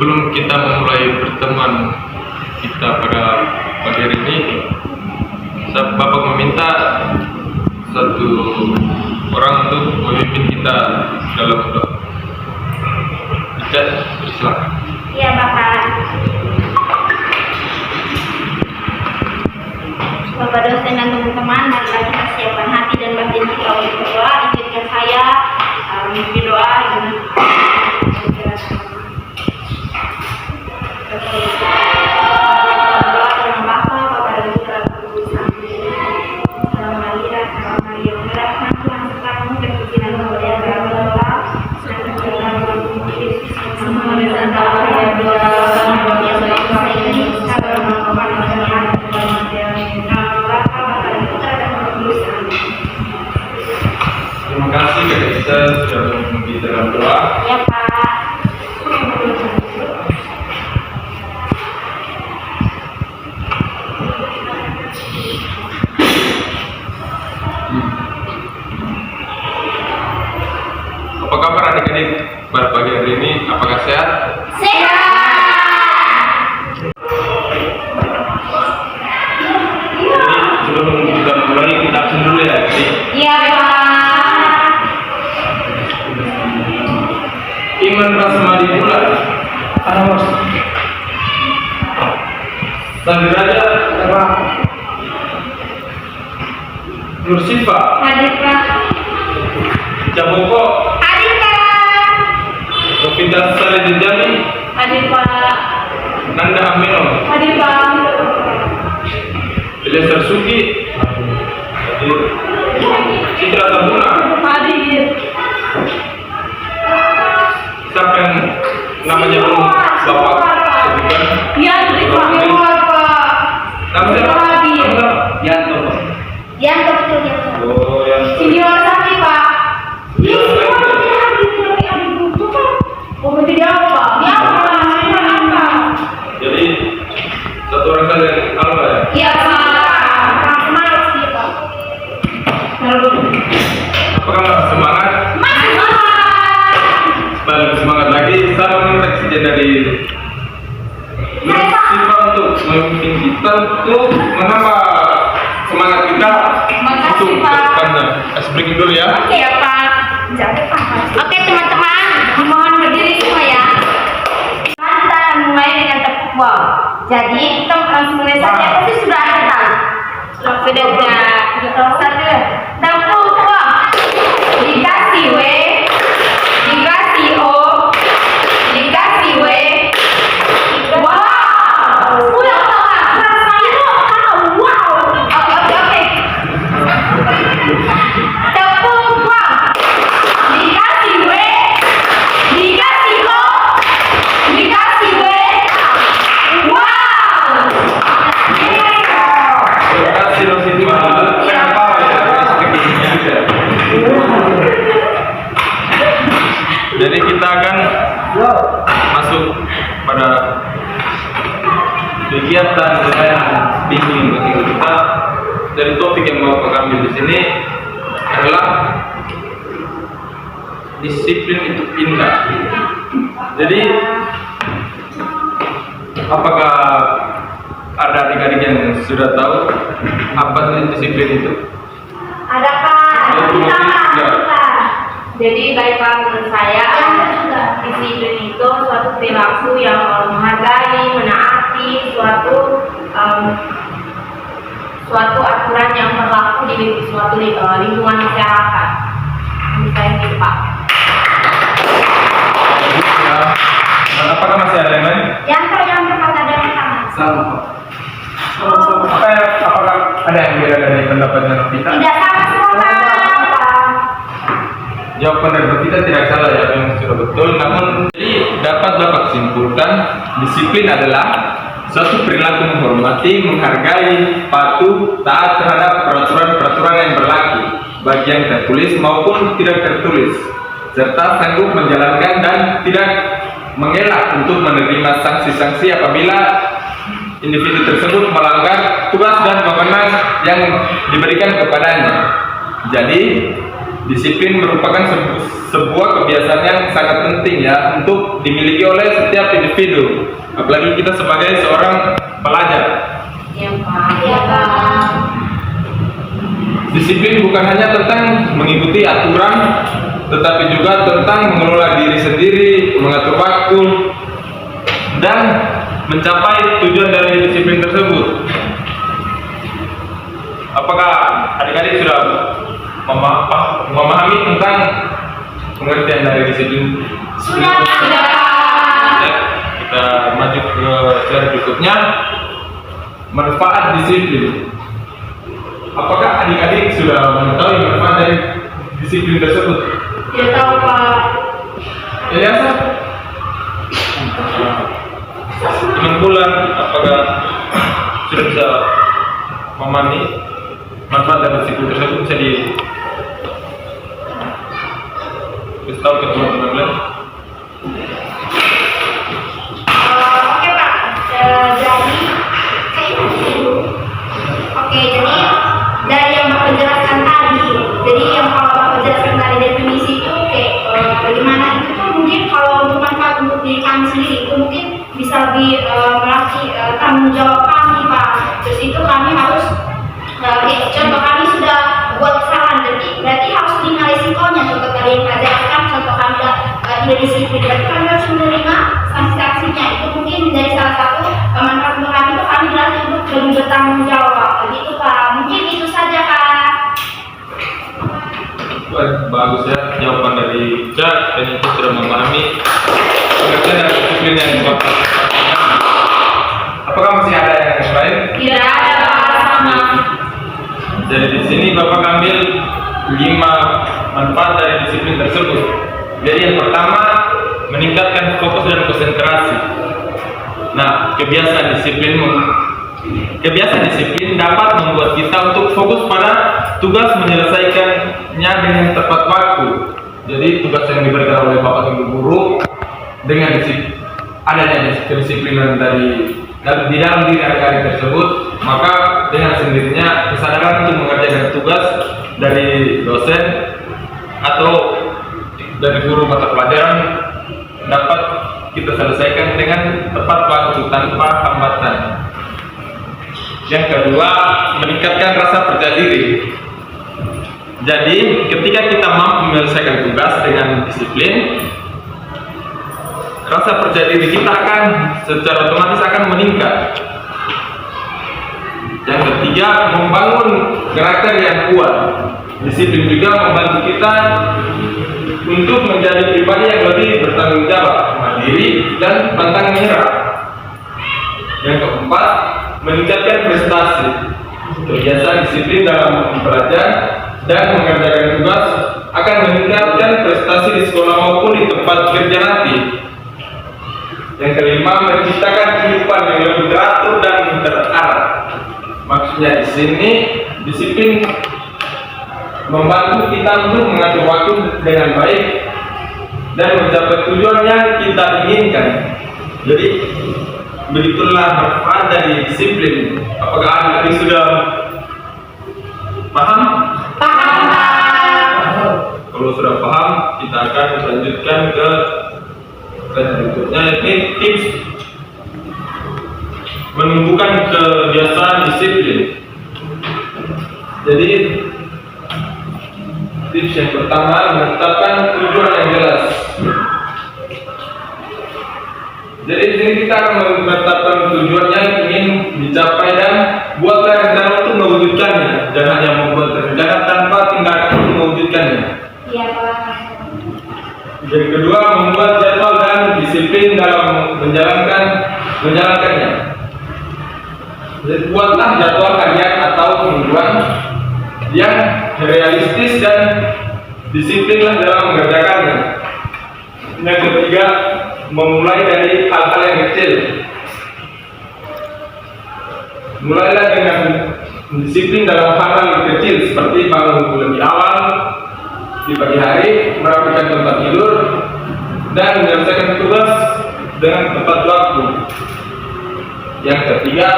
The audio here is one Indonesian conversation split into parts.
sebelum kita memulai pertemuan kita pada pagi hari ini, Bapak meminta satu orang untuk memimpin kita dalam doa. Silakan. Iya, Bapak. Bapak dosen dan teman-teman, marilah kita siapkan hati dan batin kita untuk berdoa. Izinkan saya memimpin doa dengan terima kasih kepada kita sudah memimpin dalam doa. ya, Pak. Apa kabar adik-adik pada pagi hari ini? Apakah sehat? Sehat. Jadi sebelum kita mulai kita absen dulu ya. Iya, Pak. Iman Rasmadi pula. Mas. Sandiraja apa? Nursifa. Hadir, Pak. Jamoko. Hadir, Pak. Novita Saleh-Jami. Hadir, Pak. Nanda Amino. Hadir, Pak. Eliezer Suki. Hadir. Citra Tambuna. Hadir. Siapa yang namanya belum Bapak sebutkan? Iya, Pak. Nama siapa? Hadir. Yanto. Yang betul, ya, Pak. Oh, Yanto. Senior sakit, Pak. Oh, tidak apa? Ya, apa? Jadi satu orang saja yang alfa ya. Iya, Pak. Semangat sih, Pak. Apakah semangat? Balik semangat lagi. Saya meminta saja dari Nursifa untuk memimpin kita untuk menambah semangat kita Makasih, untuk Pak. depannya. Breaking dulu ya. Oke, ya, Pak. Oke, teman-teman, dimohon berdiri semua ya. Kita akan mulai dengan tepuk wow. Jadi kita langsung mulai saja. Pasti sudah ada tahu. Sudah. Satu. Tepuk wow. Dikasih W, dikasih O, dikasih W. Wow. Udah, Pak. Wow. Oke. Tepuk wow. Dikasih W, dikasih O, dikasih W. Wow. Terima kasih Nursifa. Kenapa ya? Speakingnya aja. Jadi kita akan masuk pada kegiatan yang bimbing bagi kita. Dari topik yang mau kami ambil di sini adalah disiplin itu indah. Jadi apakah ada adik-adik yang sudah tahu apa sih disiplin itu? Ada, Pak. Ya. Jadi baik, Pak, menurut saya disiplin itu suatu perilaku yang menghargai, menaati suatu aturan yang berlaku di suatu lingkungan masyarakat. Misalnya gitu, Pak. Ya. Dan apakah masih ada yang lain? Yang tempat ada yang sama. Sama. Apakah ada yang beda dari pendapatnya Novita? Tidak sama semua, Pak. Jawaban dari Novita tidak salah ya, yang sudah betul. Namun jadi dapat simpulkan disiplin adalah suatu perilaku menghormati, menghargai, patuh, taat terhadap peraturan-peraturan yang berlaku, baik yang tertulis maupun tidak tertulis, serta sanggup menjalankan dan tidak mengelak untuk menerima sanksi-sanksi apabila individu tersebut melanggar tugas dan wewenang yang diberikan kepadanya. Jadi Disiplin merupakan sebuah kebiasaan yang sangat penting ya untuk dimiliki oleh setiap individu, apalagi kita sebagai seorang pelajar. Iya Pak. Iya Pak. Disiplin bukan hanya tentang mengikuti aturan, tetapi juga tentang mengelola diri sendiri, mengatur waktu, dan mencapai tujuan dari disiplin tersebut. Apakah adik-adik sudah memahami tentang pengertian dari disiplin? Sudah. Ya, kita maju ke slide berikutnya. Manfaat disiplin. Apakah adik-adik sudah mengetahui manfaat dari disiplin tersebut? Tidak tahu Pak. Eliasa? Teman bulan, apakah sudah bisa memahami manfaat dari disiplin tersebut? Bisa tahu ke teman-teman lain? Oke Pak. Jadi dari yang Bapak jelaskan tadi, jadi yang kalau Bapak jelaskan tadi definisi itu bagaimana itu tuh mungkin kalau untuk manfaat untuk diri kami sendiri itu mungkin bisa lebih melatih tanggung jawab kami Pak. Terus itu kami harus contoh kami sudah buat kesalahan, berarti harus terima risikonya. Contoh tadi yang Pak jelaskan, contoh kami tidak disiplin, berarti kami harus menerima sanksi-sanksinya. Itu mungkin menjadi salah satu manfaat untuk kami itu kami dilatih untuk lebih bertanggung jawab. Begitu Pak. Mungkin itu saja Kak. Bagus ya jawaban dari Jack, dan itu sudah memahami pengertian dan disiplin yang Bapak. Apakah masih ada yang lain? Tidak ada Pak, sama. Jadi di sini Bapak ambil 5 manfaat dari disiplin tersebut. Jadi yang pertama, meningkatkan fokus dan konsentrasi. Nah, kebiasaan disiplin dapat membuat kita untuk fokus pada tugas menyelesaikannya dengan tepat waktu. Jadi tugas yang diberikan oleh Bapak Ibu guru dengan adanya kedisiplinan di dalam diri adik-adik tersebut, maka dengan sendirinya kesadaran untuk mengerjakan tugas dari dosen atau dari guru mata pelajaran dapat kita selesaikan dengan tepat waktu tanpa hambatan. Yang kedua, meningkatkan rasa percaya diri. Jadi, ketika kita mampu menyelesaikan tugas dengan disiplin, rasa percaya diri kita akan secara otomatis akan meningkat. Yang ketiga, membangun karakter yang kuat. Disiplin juga membantu kita untuk menjadi pribadi yang lebih bertanggung jawab, mandiri, dan pantang menyerah. Yang keempat, meningkatkan prestasi. Kebiasaan disiplin dalam belajar dan mengerjakan tugas akan meningkatkan prestasi di sekolah maupun di tempat kerja nanti. Yang kelima, menciptakan kehidupan yang lebih teratur dan terarah. Maksudnya di sini disiplin membantu kita untuk mengatur waktu dengan baik dan mencapai tujuan yang kita inginkan. Jadi begitulah manfaat dari disiplin. Apakah adik-adik sudah paham? Paham. Kalau sudah paham, kita akan lanjutkan ke berikutnya, ini tips menumbuhkan kebiasaan disiplin. Jadi tips yang pertama, menetapkan tujuan yang jelas. Jadi di sini kita akan menetapkan tujuan yang ingin dicapai dan buatlah rencana untuk mewujudkannya. Jangan hanya membuat rencana tanpa tindakan untuk mewujudkannya. Iya Pak. Yang kedua, membuat jadwal dan disiplin dalam menjalankannya. Jadi buatlah jadwal harian atau mingguan yang realistis dan disiplinlah dalam mengerjakannya. Yang ketiga, memulai dari hal-hal yang kecil. Mulailah dengan disiplin dalam hal-hal yang kecil seperti bangun lebih awal di pagi hari, merapikan tempat tidur, dan menyelesaikan tugas dengan tepat waktu. Yang ketiga,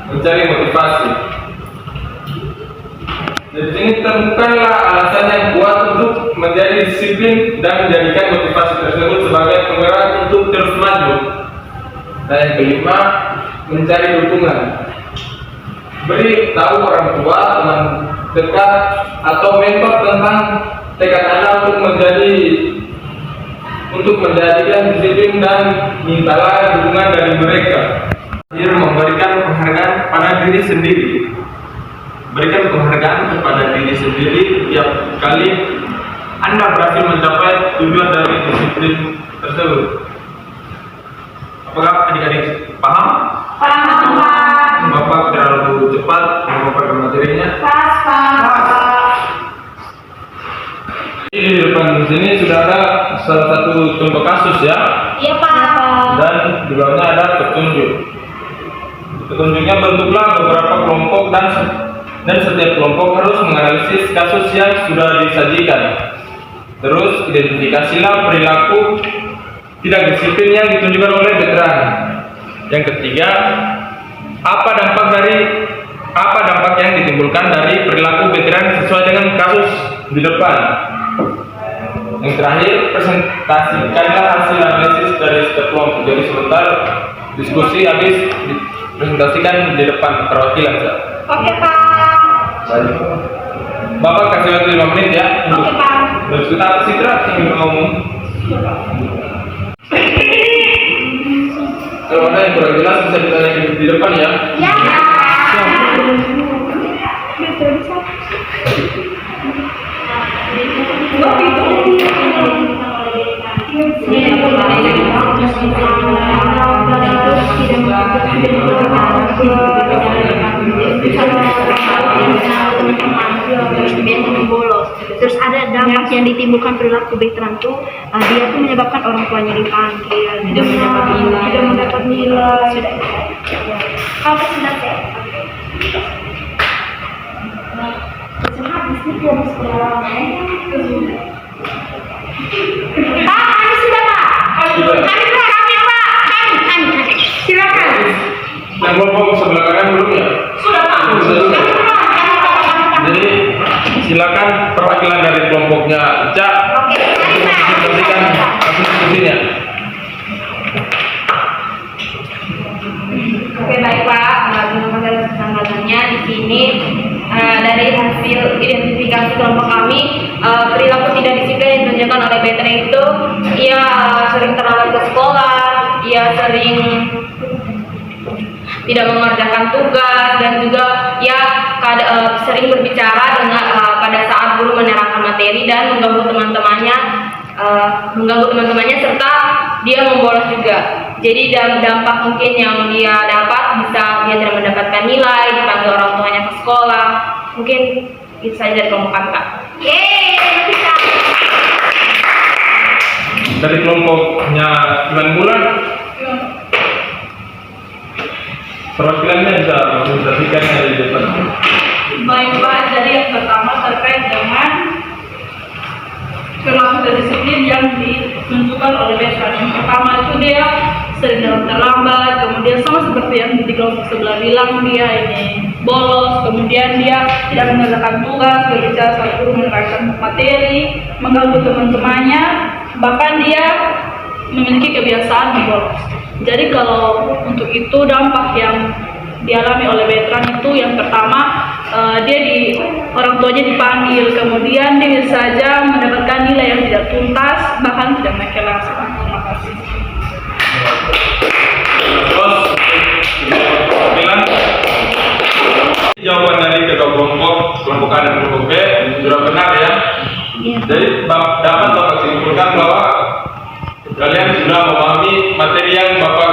mencari motivasi. Di sini temukanlah alasan yang kuat untuk menjadi disiplin dan menjadikan motivasi tersebut sebagai penggerak untuk terus maju. Dan yang kelima, mencari dukungan. Beri tahu orang tua, teman dekat, atau mentor tentang tekad Anda untuk menjadikan disiplin dan mintalah dukungan dari mereka. Akhir, memberikan penghargaan pada diri sendiri. Berikan penghargaan kepada diri sendiri tiap kali Anda berhasil mencapai tujuan dari disiplin tersebut. Apakah adik-adik paham? Paham, Pak. Bapak terlalu cepat memaparkan materinya. Pak. Di depan sini sudah ada salah satu contoh kasus ya, Iya, Pak. dan di bawahnya ada petunjuk. Petunjuknya, bentuklah beberapa kelompok dan setiap kelompok harus menganalisis kasus yang sudah disajikan. Terus identifikasilah perilaku tidak disiplin yang ditunjukkan oleh veteran. Yang ketiga, apa dampak yang ditimbulkan dari perilaku veteran sesuai dengan kasus di depan. Yang terakhir, presentasikanlah hasil analisis dari setiap kelompok. Jadi sebentar diskusi habis dipresentasikan di depan perwakilan. Oke, Pak. Baik. Bapak kasih waktu 5 menit ya untuk Oke, Pak. bercerita Citra ingin ngomong. Kalau ada yang kurang jelas bisa ditanya di depan ya. Ya, Pak. Terus ada dampak yang ditimbulkan perilaku veteran tuh, dia tuh menyebabkan orang tuanya dipanggil, tidak mendapat nilai. Kamu sudah cek? Habis nih belum sekolah. Pak, kami sudah, Pak. Kami silakan. Yang kelompok sebelah kanan belum ya? Sudah, Pak. Jadi silakan perwakilan dari kelompoknya Ica Oke, mari, Pak. presentasikan hasil diskusinya. Oke, baik, Pak. Terima kasih atas kesampatannya. Di sini dari hasil identifikasi kelompok kami, perilaku tidak disiplin yang ditunjukkan oleh veteran itu, ia sering terlambat ke sekolah, ia sering tidak mengerjakan tugas, dan juga ia sering berbicara dengan pada saat guru menerangkan materi dan mengganggu teman-temannya serta dia membolos juga. Jadi dampak mungkin yang dia dapat bisa dia tidak mendapatkan nilai, dipanggil orang tuanya ke sekolah. Mungkin itu saja dari kelompok kami, Pak. Kita. Dari kelompoknya 9 bulan, perwakilannya bisa presentasikan dari depan. Baik, Pak, jadi yang pertama terkait dengan perilaku disiplin yang ditunjukkan oleh veteran. Yang pertama itu dia sering dalam terlambat, kemudian sama seperti yang di kelompok sebelah bilang, dia ini bolos, kemudian dia tidak mengerjakan tugas, berbicara saat guru menerangkan materi, mengganggu teman-temannya, bahkan dia memiliki kebiasaan membolos. Jadi kalau untuk itu dampak yang dialami oleh veteran itu, yang pertama orang tuanya dipanggil, kemudian dia bisa saja mendapatkan nilai yang tidak tuntas, bahkan tidak naik kelas. Terima kasih. Terus perwakilan, jawaban dari kedua kelompok A dan kelompok B sudah benar ya. Jadi dapat Bapak simpulkan bahwa kalian sudah memahami materi yang Bapak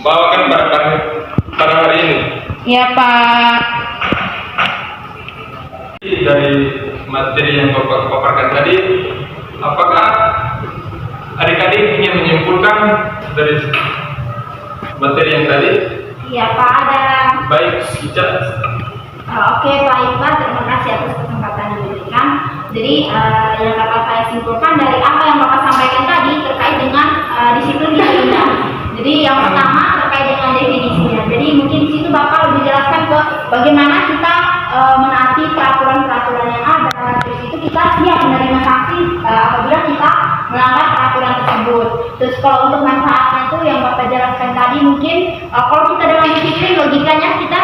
bawakan pada hari ini. Ya, Pak. Dari materi yang Bapak paparkan tadi, apakah adik-adik ingin menyimpulkan dari materi yang tadi? Iya, Pak, ada. Baik, Ica. Oke, Pak Iqbal, terima kasih atas kesempatan yang diberikan. Jadi yang dapat saya simpulkan dari apa yang Bapak sampaikan tadi terkait dengan disiplin yang indah. Jadi yang pertama terkait dengan definisinya. Jadi mungkin di situ Bapak lebih jelaskan ke bagaimana kita menaati peraturan-peraturan yang ada. Terus itu kita siap menerima melanggar peraturan tersebut. Terus kalau untuk manfaatnya tuh yang Bapak jelaskan tadi mungkin kalau kita dengan disiplin logikanya kita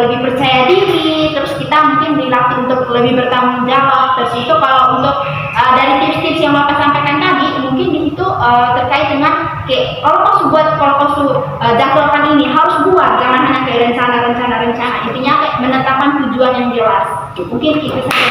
lebih percaya diri, terus kita mungkin dilatih untuk lebih bertanggung jawab. Terus itu kalau untuk dari tips-tips yang Bapak sampaikan tadi mungkin di situ terkait dengan kalau kau jadwalkan ini harus buat, jangan hanya kayak rencana. Intinya kayak menetapkan tujuan yang jelas. Mungkin itu saja.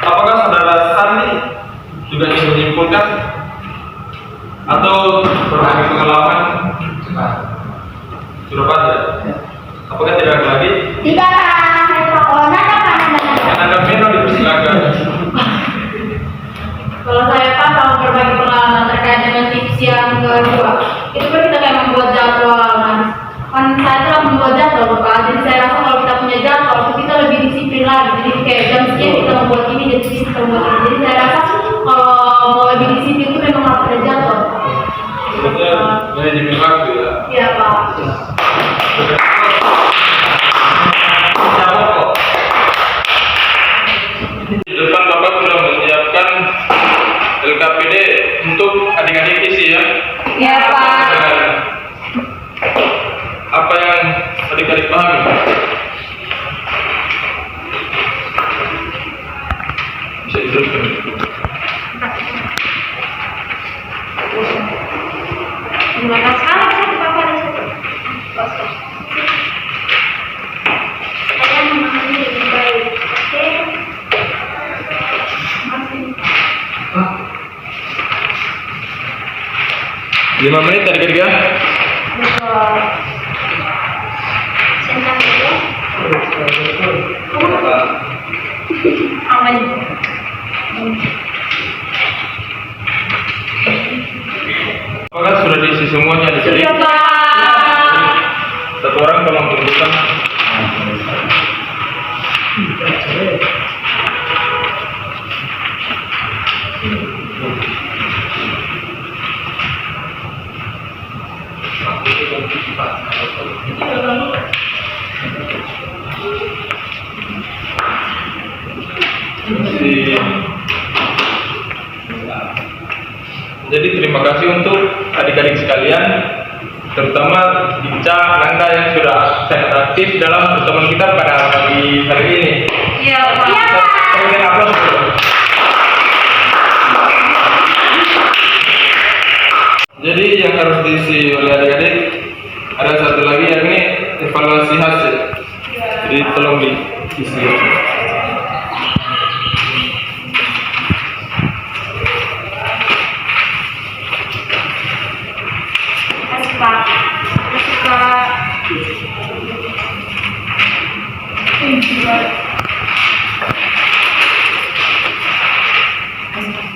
Apakah saudara Sani juga ingin menyimpulkan atau berbagi pengalaman? Sudah pada? Apakah tidak ada lagi? Tidak Anda minum dipersilakan. Kalau saya Pak mau berbagi pengalaman terkait dengan tips yang kedua, itu kan kita kayak membuat jadwal. Kan saya telah membuat jadwal Bapak, jadi saya rasa kalau kita punya jadwal, kita lebih disiplin lagi. Jadi kayak jam sekian kita membuat ini, jadi kita membuat ini. Jadi saya rasa kalau mau lebih disiplin itu memang harus ada jadwal. Sebenarnya manajemen waktu ya. Iya Pak. Di depan Bapak sudah menyiapkan LKPD untuk adik-adik isi ya. Ya Pak. Dengan apa yang adik-adik pahami? Bisa diteruskan. Terima kasih Bapak. Saya memahami dengan baik. Oke. 5 menit adik-adik ya. Betul. Sebentar ya. Aman. Apakah sudah diisi semuanya adik-adik? Sudah Pak. Satu orang tolong tunjukkan. Jadi terima kasih untuk adik-adik sekalian, terutama Dinca, Nanda yang sudah sangat aktif dalam pertemuan kita pada pagi hari ini. Iya Pak. Berikan aplaus dulu. Jadi yang harus diisi oleh adik-adik ada satu lagi yakni evaluasi hasil. Jadi tolong diisi.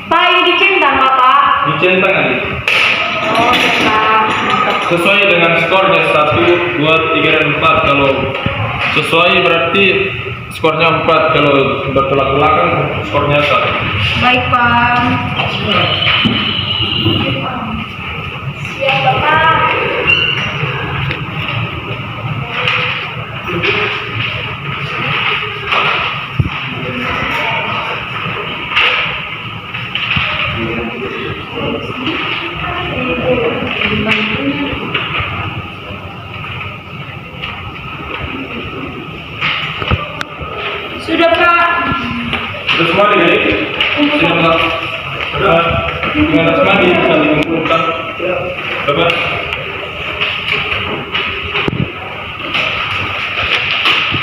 Pak, ini dicentang Bapak. Dicentang adik. Oh, ya Pak. Sesuai dengan skornya 1, 2, 3, dan 4. Kalau sesuai berarti skornya 4. Kalau bertolak belakang skornya 1. Baik Pak. Siap Bapak. Sudah Pak. Sudah semua adik-adik? Sudah. Dengan semua bisa dikumpulkan. Dapat.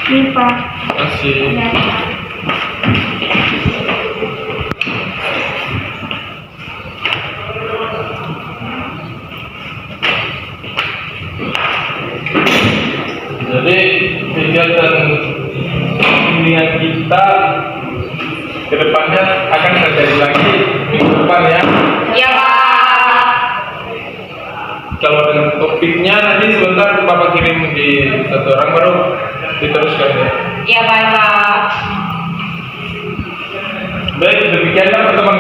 Ini Pak. Terima kasih. Ya, Pak. Jadi kegiatan bimbingan kita ke depannya akan terjadi lagi minggu depan ya. Iya Pak. Kalau dengan topiknya nanti sebentar Bapak kirim di satu orang baru diteruskan ya. Iya baik Pak. Baik, demikianlah pertemuan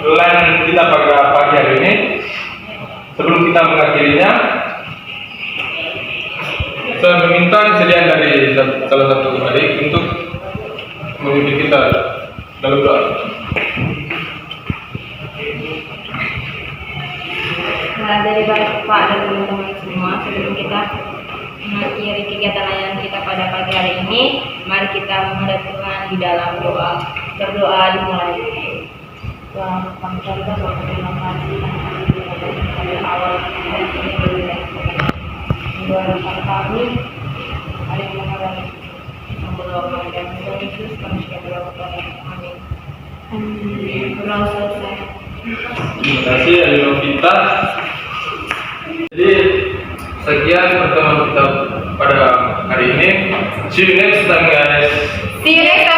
lain kita pada pagi hari ini. Sebelum kita mengakhirinya, saya meminta kesediaan dari salah satu adik untuk memimpin kita dalam doa. Nah, dari Bapak dan teman-teman semua, sebelum kita mengakhiri kegiatan layanan kita pada pagi hari ini, mari kita menghadap Tuhan di dalam doa. Berdoa dimulai. Tuhan, kami terima kasih pada awal hari ini doakan kami, hari menghadap berdoa dan Tuhan Yesus kami sudah berdoa. Amin. Berdoa selesai. Terima kasih Adi Novita. Jadi sekian pertemuan kita pada hari ini. See you next time guys. See you next time.